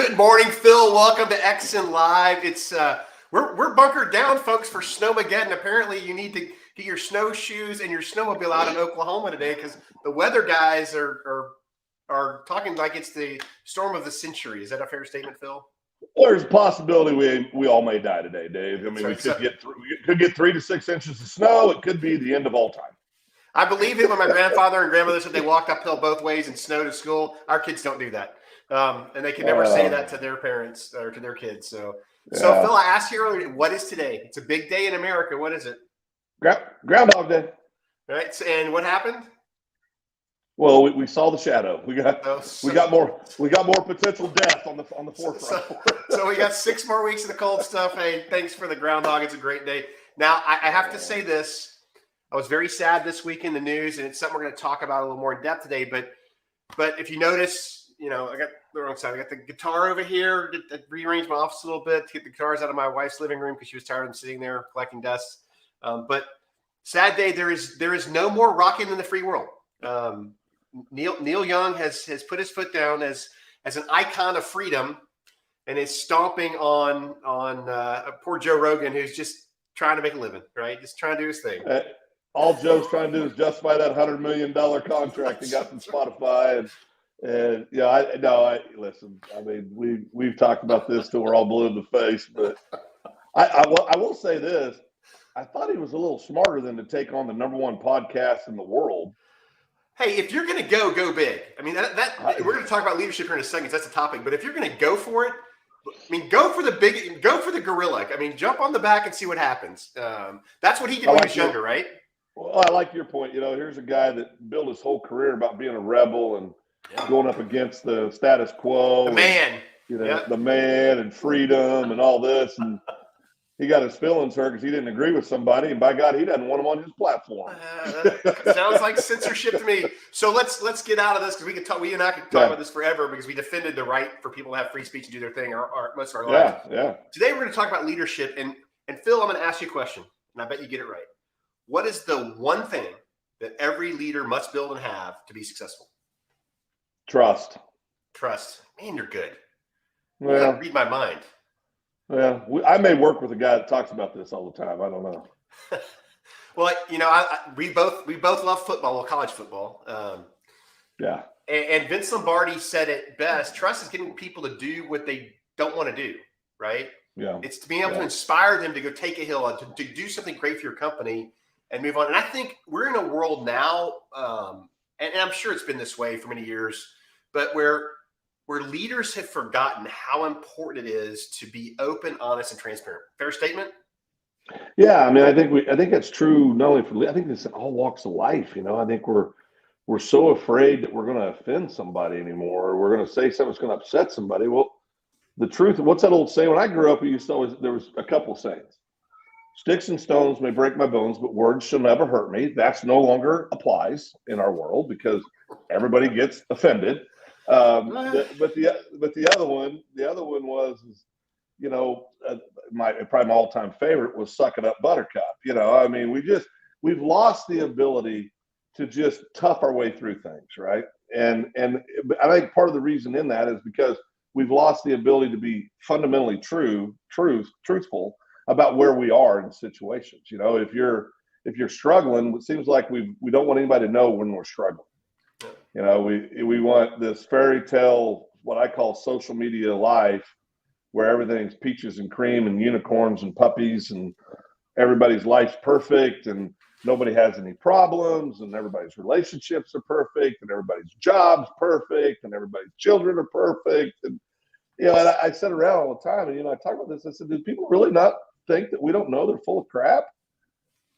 Good morning, Phil. Welcome to EXSIN Live. It's we're bunkered down, folks, for Snowmageddon. Apparently, you need to get your snowshoes and your snowmobile out in Oklahoma today because the weather guys are talking like it's the storm of the century. Is that a fair statement, Phil? There's a possibility we all may die today, Dave. I mean, Right. we could get 3 to 6 inches of snow. It could be the end of all time. I believe it when my grandfather and grandmother said they walked uphill both ways in snow to school. Our kids don't do that. And they can never say that to their parents or to their kids. So Phil, I asked you earlier, what is today? It's a big day in America. What is it? Groundhog Day. Right. And what happened? Well, we saw the shadow. We got more potential death on the forefront. So we got 6 more weeks of the cold stuff. Hey, thanks for the groundhog. It's a great day. Now I have to say this. I was very sad this week in the news, and it's something we're going to talk about a little more in depth today. But if you notice, I got the wrong side. I got the guitar over here. Rearrange my office a little bit to get the guitars out of my wife's living room because she was tired of them sitting there collecting dust. But sad day. There is no more rocking in the free world. Neil Young has put his foot down as an icon of freedom, and is stomping on poor Joe Rogan, who's just trying to make a living, right? Just trying to do his thing. All Joe's trying to do is justify that $100 million contract he got from Spotify, and listen. I mean, we've talked about this till we're all blue in the face, but I will say this: I thought he was a little smarter than to take on the #1 podcast in the world. Hey, if you're going to go big. I mean, we're going to talk about leadership here in a second. That's the topic. But if you're going to go for it, I mean, go for the gorilla. I mean, jump on the back and see what happens. That's what he did when he was younger, right? Well, I like your point. Here's a guy that built his whole career about being a rebel and going up against the status quo. The man. The man and freedom and all this. And he got his feelings hurt because he didn't agree with somebody. And by God, he doesn't want him on his platform. Sounds like censorship to me. So let's get out of this because we and I could talk about this forever because we defended the right for people to have free speech and do their thing most of our lives. Yeah. Today we're going to talk about leadership. And Phil, I'm going to ask you a question, and I bet you get it right. What is the one thing that every leader must build and have to be successful? Trust. Man, you're good. Well, read my mind. Yeah, I may work with a guy that talks about this all the time. I don't know. Well, we both love football, well, college football. Yeah. And Vince Lombardi said it best. Trust is getting people to do what they don't want to do, right? Yeah. It's to be able to inspire them to go take a hill, to do something great for your company and move on. And I think we're in a world now, and I'm sure it's been this way for many years, but where leaders have forgotten how important it is to be open, honest, and transparent. Fair statement? Yeah, I mean, I think that's true. Not only for, I think it's in all walks of life. I think we're so afraid that we're going to offend somebody anymore, or we're going to say something that's going to upset somebody. Well, the truth, what's that old saying? When I grew up, there was a couple of sayings. Sticks and stones may break my bones, but words shall never hurt me. That's no longer applies in our world because everybody gets offended. But the other one was, probably my all-time favorite was "Suck It Up, Buttercup." I mean, we've lost the ability to just tough our way through things, right? And I think part of the reason in that is because we've lost the ability to be fundamentally truthful about where we are in situations. If you're struggling, it seems like we don't want anybody to know when we're struggling. We want this fairy tale, what I call social media life, where everything's peaches and cream and unicorns and puppies and everybody's life's perfect and nobody has any problems and everybody's relationships are perfect and everybody's job's perfect and everybody's children are perfect. And, and I sit around all the time and, I talk about this. I said, do people really not think that we don't know they're full of crap?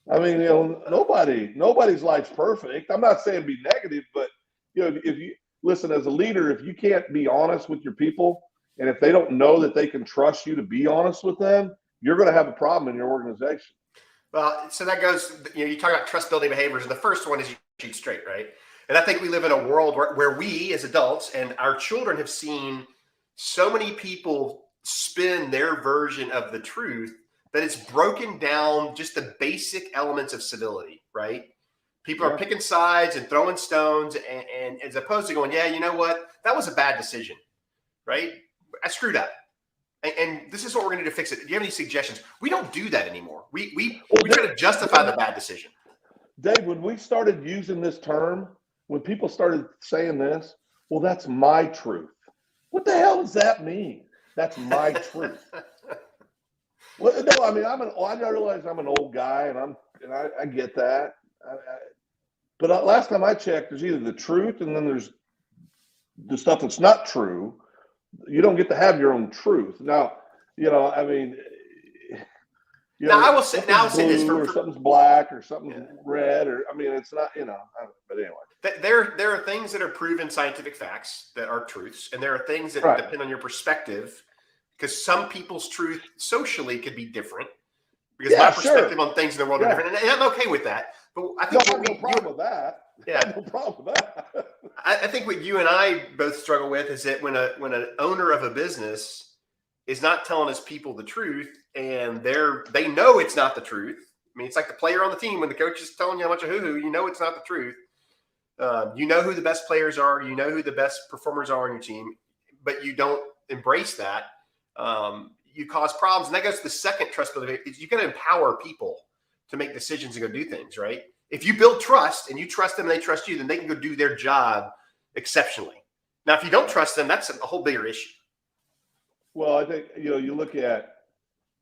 I mean, nobody's life's perfect. I'm not saying be negative, but if you listen as a leader, if you can't be honest with your people, and if they don't know that they can trust you to be honest with them, you're going to have a problem in your organization. Well, so that goes, you talk about trust building behaviors. And the first one is you shoot straight, right? And I think we live in a world where we as adults and our children have seen so many people spin their version of the truth that it's broken down just the basic elements of civility, right? People are picking sides and throwing stones, and as opposed to going, yeah, you know what? That was a bad decision, right? I screwed up. And this is what we're going to do to fix it. Do you have any suggestions? We don't do that anymore. We try to justify the bad decision. Dave, when we started using this term, when people started saying this, well, that's my truth. What the hell does that mean? That's my truth. Well, no, I mean, I realize I'm an old guy, and I get that. But last time I checked, there's either the truth and then there's the stuff that's not true. You don't get to have your own truth. Now, I mean, now I will say this: or something's black or something's red, or I mean, it's not. But anyway, there are things that are proven scientific facts that are truths, and there are things that depend on your perspective. Because some people's truth socially could be different. Because my perspective on things in the world are different, and I'm okay with that. But I think no problem with that. Yeah, no problem with that. I think what you and I both struggle with is that when an owner of a business is not telling his people the truth, and they know it's not the truth. I mean, it's like the player on the team when the coach is telling you a bunch of hoo-hoo, you know it's not the truth. You know who the best players are, you know who the best performers are on your team, but you don't embrace that. You cause problems. And that goes to the second trust building. You got to empower people to make decisions and go do things, right? If you build trust and you trust them and they trust you, then they can go do their job exceptionally. Now, if you don't trust them, that's a whole bigger issue. Well, I think, you look at,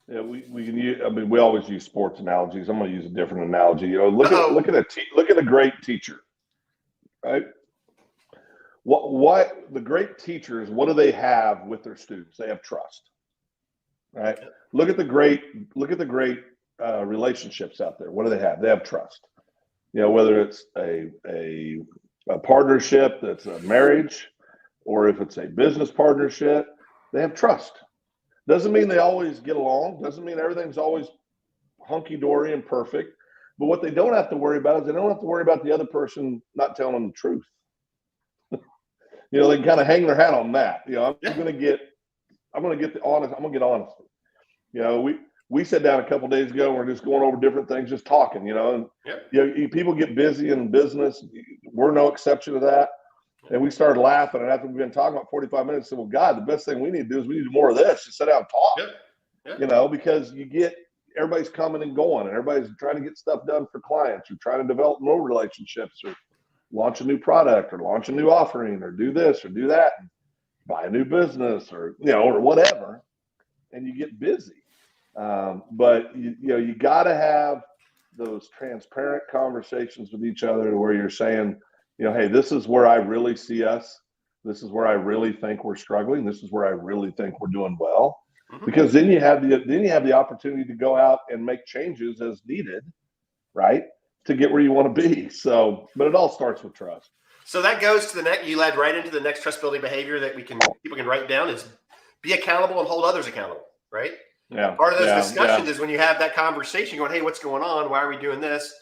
we can use, I mean, we always use sports analogies. I'm going to use a different analogy. Look at a great teacher, right? What the great teachers, what do they have with their students? They have trust, right? Look at the great relationships out there. What do they have? They have trust. Whether it's a partnership that's a marriage, or if it's a business partnership, they have trust. Doesn't mean they always get along. Doesn't mean everything's always hunky-dory and perfect. But what they don't have to worry about is they don't have to worry about the other person not telling them the truth. They can kind of hang their hat on that. I'm going to get the honest. I'm going to get honest. We sat down a couple of days ago and we're just going over different things, just talking. And people get busy in business. We're no exception to that. And we started laughing. And after we've been talking about 45 minutes, I said, well, God, the best thing we need to do is we need more of this. Just sit down and talk. Because everybody's coming and going, and everybody's trying to get stuff done for clients, or trying to develop more relationships, or launch a new product, or launch a new offering, or do this or do that, and buy a new business, or or whatever, and you get busy. But you got to have those transparent conversations with each other, where you're saying, hey, this is where I really see us. This is where I really think we're struggling. This is where I really think we're doing well. Mm-hmm. Because then you have the opportunity to go out and make changes as needed, right, to get where you want to be. So, but it all starts with trust. So that goes to the next. You led right into the next trust building behavior that people can write down is be accountable and hold others accountable, right? Yeah. Part of those discussions is when you have that conversation, going, "Hey, what's going on? Why are we doing this?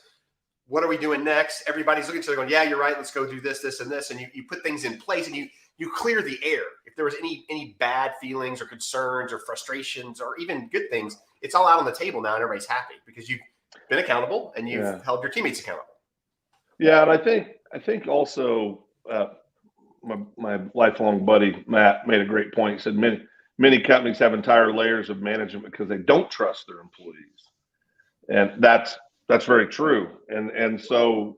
What are we doing next?" Everybody's looking at each other, going, "Yeah, you're right. Let's go do this, this, and this." And you put things in place, and you clear the air. If there was any bad feelings or concerns or frustrations or even good things, it's all out on the table now, and everybody's happy because you've been accountable and you've held your teammates accountable. Yeah, and I think also my lifelong buddy Matt made a great point. He said many companies have entire layers of management because they don't trust their employees, and that's very true. And so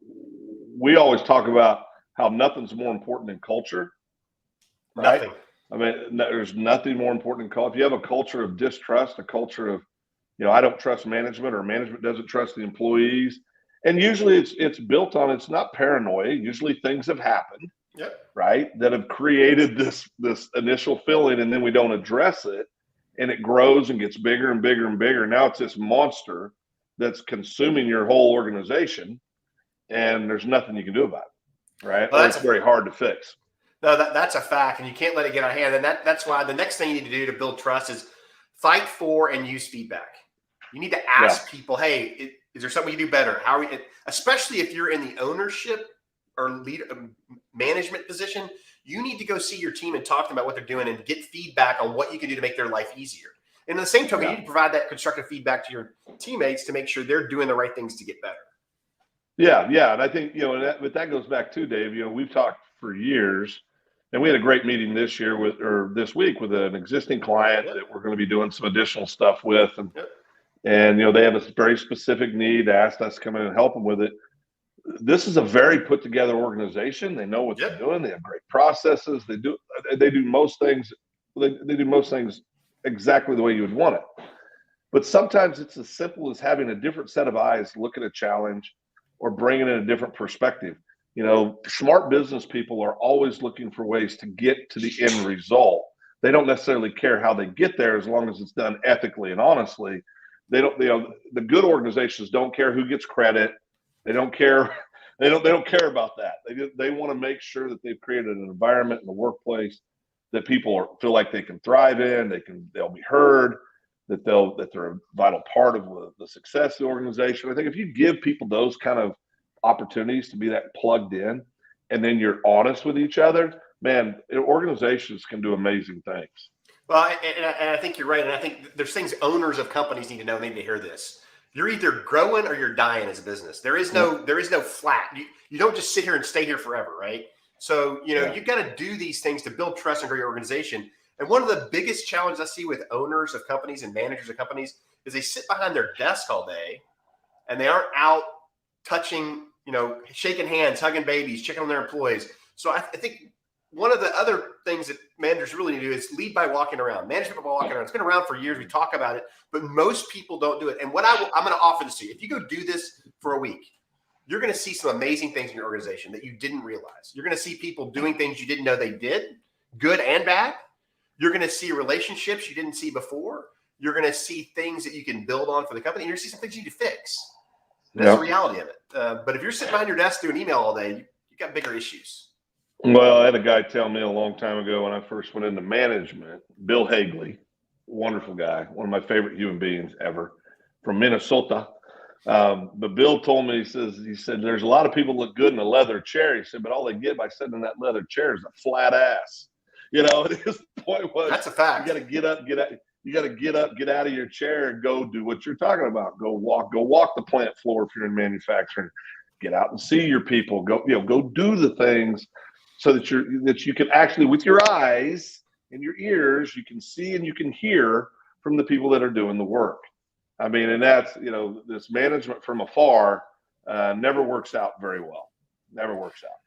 we always talk about how nothing's more important than culture. Right? Nothing. I mean, there's nothing more important than culture. If you have a culture of distrust, a culture of, I don't trust management, or management doesn't trust the employees, and usually it's built on, it's not paranoia. Usually things have happened, right, that have created this initial feeling, and then we don't address it, and it grows and gets bigger and bigger and bigger. Now it's this monster that's consuming your whole organization, and there's nothing you can do about it, right? Well, it's very hard to fix. No, that's a fact, and you can't let it get out of hand. And that's why the next thing you need to do to build trust is fight for and use feedback. You need to ask people, "Hey, is there something you do better? How are we?" Especially if you're in the ownership or management position, you need to go see your team and talk to them about what they're doing and get feedback on what you can do to make their life easier. And at the same time, you need to provide that constructive feedback to your teammates to make sure they're doing the right things to get better. Yeah, and I think but that goes back to, Dave. We've talked for years. And we had a great meeting this week with an existing client that we're going to be doing some additional stuff with. And they have a very specific need, asked us to come in and help them with it. This is a very put together organization. They know what they're doing. They have great processes. They do most things. They do most things exactly the way you would want it. But sometimes it's as simple as having a different set of eyes, look at a challenge, or bringing in a different perspective. Smart business people are always looking for ways to get to the end result. They don't necessarily care how they get there as long as it's done ethically and honestly. They don't. The good organizations don't care who gets credit. They don't care. They don't care about that. They want to make sure that they've created an environment in the workplace that people feel like they can thrive in. They'll be heard. That they're a vital part of the success of the organization. I think if you give people those kind of opportunities to be that plugged in, and then you're honest with each other, man, organizations can do amazing things. Well, and I think you're right. And I think there's things owners of companies need to know. They need to hear this. You're either growing or you're dying as a business. There is no flat. You don't just sit here and stay here forever, right? So, you've got to do these things to build trust and grow your organization. And one of the biggest challenges I see with owners of companies and managers of companies is they sit behind their desk all day and they aren't out touching, shaking hands, hugging babies, checking on their employees. So I think one of the other things that managers really need to do is lead by walking around. Management by walking around. It's been around for years. We talk about it, but most people don't do it. And what I'm going to offer this to you, if you go do this for a week, you're going to see some amazing things in your organization that you didn't realize. You're going to see people doing things you didn't know they did, good and bad. You're going to see relationships you didn't see before. You're going to see things that you can build on for the company. And you're going to see some things you need to fix. That's the reality of it. But if you're sitting behind your desk doing email all day, you got bigger issues. Well, I had a guy tell me a long time ago when I first went into management, Bill Hagley, wonderful guy, one of my favorite human beings ever, from Minnesota. But Bill told me, he said, there's a lot of people look good in a leather chair. He said, but all they get by sitting in that leather chair is a flat ass. His point was, that's a fact. You got to get up, get out of your chair and go do what you're talking about. Go walk the plant floor if you're in manufacturing. Get out and see your people. Go do the things so that you can actually, with your eyes and your ears, you can see and you can hear from the people that are doing the work. I mean, and that's, this management from afar never works out very well. Never works out.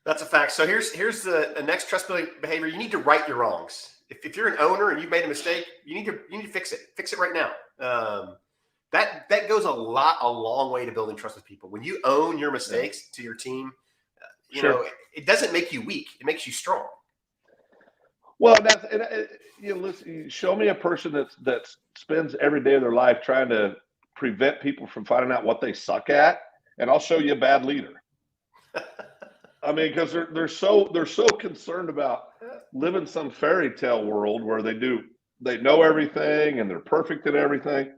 That's a fact. So here's the next trust building behavior. You need to right your wrongs. If you're an owner and you've made a mistake, you need to fix it. Fix it right now. That goes a long way to building trust with people. When you own your mistakes to your team, it doesn't make you weak. It makes you strong. Well, listen. Show me a person that spends every day of their life trying to prevent people from finding out what they suck at, and I'll show you a bad leader. I mean, because they're so concerned about living some fairy tale world where they know everything and they're perfect at everything.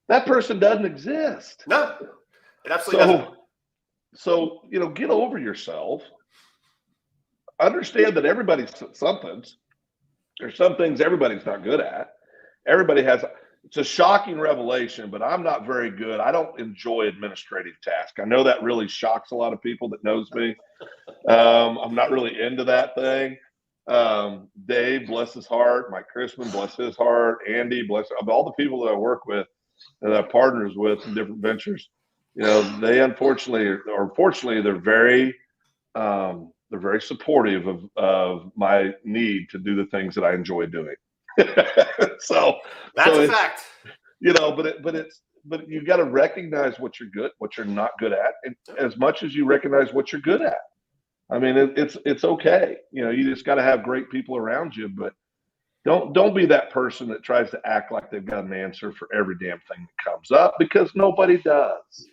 That person doesn't exist. No, it absolutely doesn't. So get over yourself. Understand that everybody's something. There's some things everybody's not good at. Everybody has. It's a shocking revelation, but I'm not very good. I don't enjoy administrative tasks. I know that really shocks a lot of people that knows me. I'm not really into that thing. Dave, bless his heart. Mike Chrisman, bless his heart. Andy, bless all the people that I work with and that I partners with in different ventures. They unfortunately or fortunately, they're very supportive of my need to do the things that I enjoy doing. So that's a fact. But you got to recognize what you're good, what you're not good at, and as much as you recognize what you're good at. I mean, it's okay. You just got to have great people around you, but don't be that person that tries to act like they've got an answer for every damn thing that comes up, because nobody does.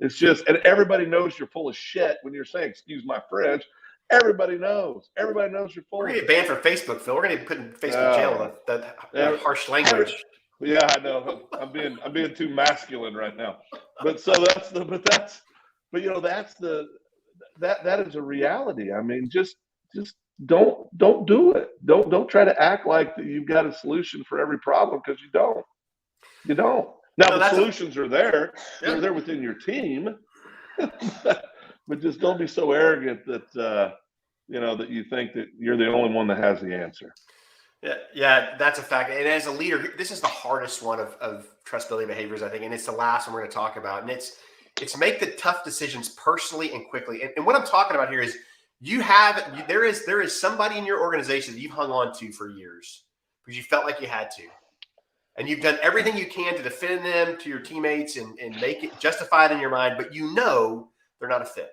It's just, and everybody knows you're full of shit when you're saying, excuse my French. Everybody knows. Everybody knows you're full. We're gonna get banned from Facebook, Phil. We're gonna be put in Facebook jail with that harsh language. Yeah, I know. I'm being too masculine right now. But that is a reality. I mean, just don't do it. Don't try to act like that you've got a solution for every problem, because you don't. You don't. Now the solutions are there. They're there within your team. But just don't be so arrogant that that you think that you're the only one that has the answer. Yeah, that's a fact. And as a leader, this is the hardest one of trust building behaviors, I think, and it's the last one we're going to talk about. And it's make the tough decisions personally and quickly. And what I'm talking about here is there is somebody in your organization that you've hung on to for years because you felt like you had to. And you've done everything you can to defend them to your teammates and make it justified in your mind, but they're not a fit.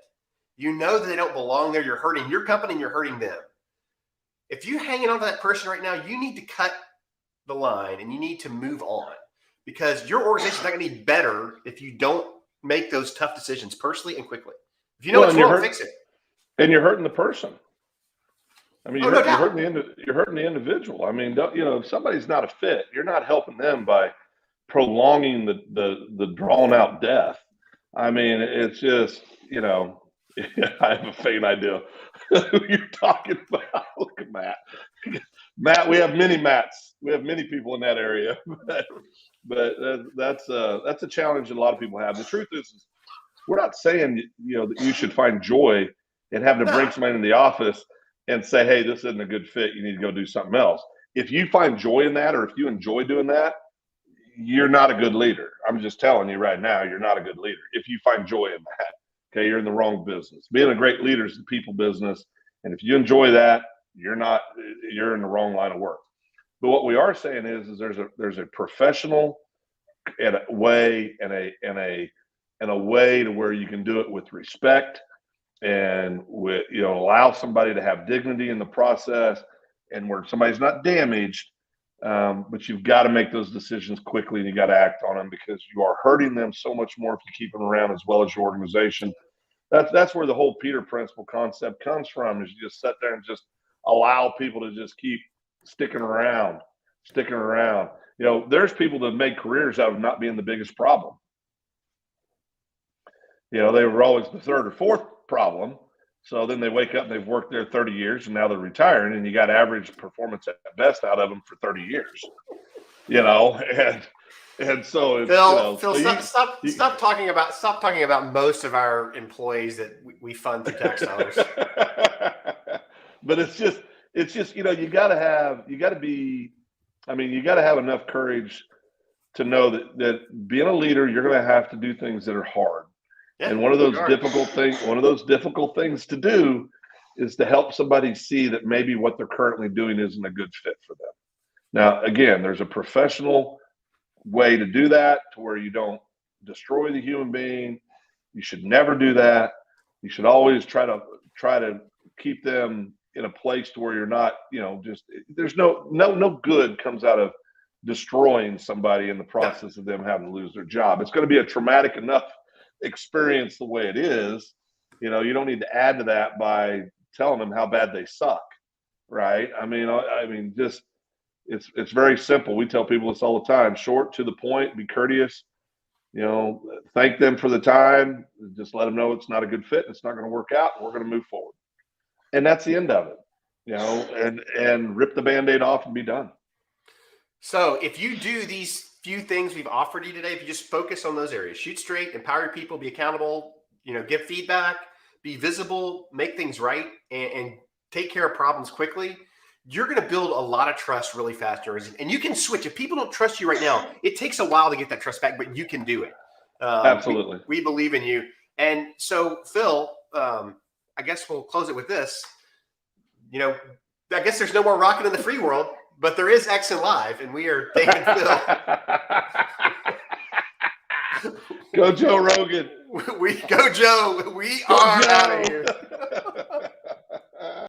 You know that they don't belong there. You're hurting your company and you're hurting them. If you're hanging on to that person right now, you need to cut the line and you need to move on because your organization's not going to be better if you don't make those tough decisions personally and quickly. If you know what's wrong, fix it. And you're hurting the person. I mean, you're hurting the individual. I mean, if somebody's not a fit, you're not helping them by prolonging the drawn out death. I mean, it's just, I have a faint idea who you're talking about. Look at Matt. Matt, we have many Matts. We have many people in that area, but that's a challenge that a lot of people have. The truth is we're not saying that you should find joy in having to bring somebody in the office and say, hey, this isn't a good fit. You need to go do something else. If you find joy in that, or if you enjoy doing that, you're not a good leader. I'm just telling you right now, you're not a good leader. If you find joy in that, okay, you're in the wrong business. Being a great leader is the people business. And if you enjoy that, you're in the wrong line of work. But what we are saying is there's a professional way and a way to where you can do it with respect and with, allow somebody to have dignity in the process and where somebody's not damaged. But you've got to make those decisions quickly and you got to act on them because you are hurting them so much more if you keep them around as well as your organization. That's where the whole Peter principle concept comes from, is you just sit there and just allow people to just keep sticking around. There's people that make careers out of not being the biggest problem. They were always the third or fourth problem. So then they wake up and they've worked there 30 years and now they're retiring and you got average performance at best out of them for 30 years, and so it's, Phil, stop talking about most of our employees that we fund through tax dollars. But it's just, you got to have enough courage to know that being a leader, you're going to have to do things that are hard. Yeah, and one of those difficult things to do is to help somebody see that maybe what they're currently doing isn't a good fit for them. Now, again, there's a professional way to do that to where you don't destroy the human being. You should never do that. You should always try to keep them in a place to where you're not, there's no good comes out of destroying somebody in the process of them having to lose their job. It's going to be a traumatic enough experience the way it is. You don't need to add to that by telling them how bad they suck, right? I mean, just it's very simple. We tell people this all the time: short, to the point, be courteous. Thank them for the time. Just let them know it's not a good fit. It's not going to work out. We're going to move forward, and that's the end of it. And rip the Band-Aid off and be done. So if you do these few things we've offered you today, if you just focus on those areas, shoot straight, empower your people, be accountable, give feedback, be visible, make things right, and take care of problems quickly, you're going to build a lot of trust really fast. And you can switch. If people don't trust you right now, it takes a while to get that trust back, but you can do it. Absolutely. We believe in you. And so, Phil, I guess we'll close it with this. I guess there's no more rocking in the free world, but there is EXSIN Live, and we are thanking Phil. Go Joe Rogan. Go Joe. We are out of here.